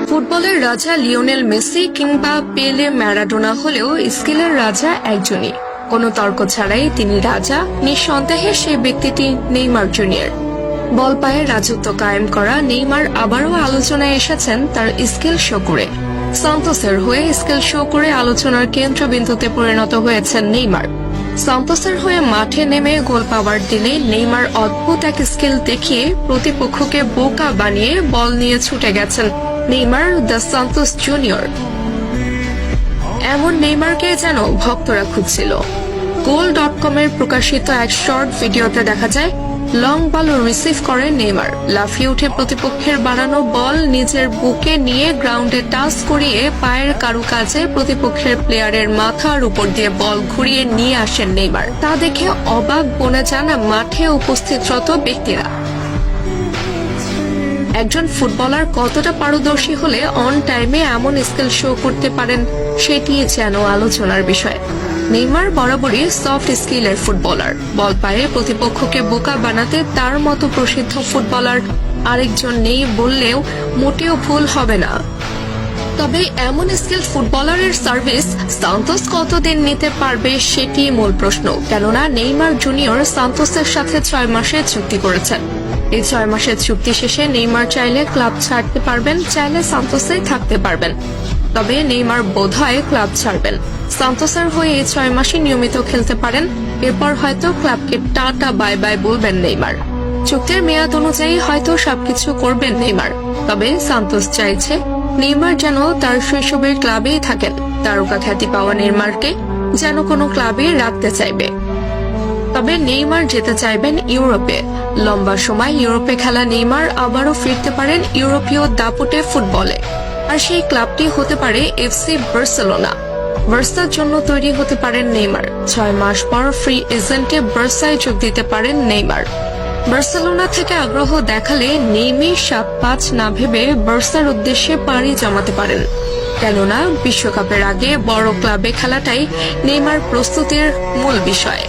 ফুটবলের রাজা Lionel Messi কিংবা পেলে ম্যারাডোনা হলেও স্কিলের রাজা একজনই। কোনো তর্ক ছাড়াই তিনি রাজা। নিঃসন্দেহে সেই ব্যক্তিটি নেইমার জুনিয়র। বল পায়ে রাজত্ব কায়েম করা নেইমার আবারও আলোচনায় এসেছেন তার স্কিল শো করে। সান্তোসের হয়ে স্কিল শো করে আলোচনার কেন্দ্রবিন্দুতে পরিণত হয়েছেন নেইমার। সান্তোসের হয়ে মাঠে নেমে গোল পাওয়ার দিনে নেইমার অদ্ভুত এক স্কিল দেখিয়ে প্রতিপক্ষকে বোকা বানিয়ে বল নিয়ে ছুটে গেছেন নেইমার দ্য সান্তোস জুনিয়র। এমন নেইমারকে যেন ভক্তরা খুঁজছিল। goal.com-এর প্রকাশিত এক শর্ট ভিডিওতে দেখা যায় লং বল রিসিভ করে নেইমার লাফিয়ে উঠে প্রতিপক্ষের বানানো বল নিজের বুকে নিয়ে গ্রাউন্ডে টাচ করিয়ে পায়ের কারুকাজে প্রতিপক্ষের প্লেয়ারের মাথার উপর দিয়ে বল ঘুরিয়ে নিয়ে আসেন নেইমার। তা দেখে অবাক বনে যান মাঠে উপস্থিতরত ব্যক্তিরা। একজন ফুটবলার কতটা পারদর্শী হলে অন টাইমে এমন স্কিল শো করতে পারেন সেটি যেন আলোচনার বিষয়। নেইমার বরাবরই সফট স্কিলের ফুটবলার। বল পায়ে প্রতিপক্ষকে বোকা বানাতে তার মতো প্রসিদ্ধ ফুটবলার আরেকজন নেই বললেও মোটেও ভুল হবে না। তবে এমন স্কিল ফুটবলারের সার্ভিস সান্তোস কতদিন নিতে পারবে সেটি মূল প্রশ্ন। কেননা নেইমার জুনিয়র সান্তোসের সাথে 6 মাসের চুক্তি করেছেন। এই 6 মাসের চুক্তি শেষে নেইমার চাইলে ক্লাব ছাড়তে পারবেন, চাইলে সান্তোসেই থাকতে পারবেন। তবে নেইমার বোধহয় ক্লাব ছাড়বেন। সান্তোসের হয়ে এই 6 মাসে নিয়মিত খেলতে পারেন, এরপর হয়তো ক্লাবকে টাটা বাই বাই বলবেন নেইমার। চুক্তির মেয়াদ অনুযায়ী হয়তো সবকিছু করবেন নেইমার। তবে সান্তোস চাইছে নেইমার যেন তার শৈশবের ক্লাবেই থাকেন। তারকা খ্যাতি পাওয়া নেইমারকে যেন কোনো ক্লাবে রাখতে চাইবে। তবে নেইমার যেতে চাইবেন ইউরোপে। লম্বা সময় ইউরোপে খেলা নেইমার আবারও ফিরতে পারেন ইউরোপীয় দাপুটে ফুটবলে। আর সেই ক্লাবটি হতে পারে এফসি বার্সেলোনা। বার্সার জন্য তৈরি হতে পারেন নেইমার। 6 মাস পর ফ্রি এজেন্টে বার্সায় যোগ দিতে পারেন নেইমার। বার্সেলোনা থেকে আগ্রহ দেখালে নেইমি 7-5 না ভেবে বার্সার উদ্দেশ্যে পাড়ি জমাতে পারেন। কেননা বিশ্বকাপের আগে বড় ক্লাবে খেলাটাই নেইমার প্রস্তুতির মূল বিষয়।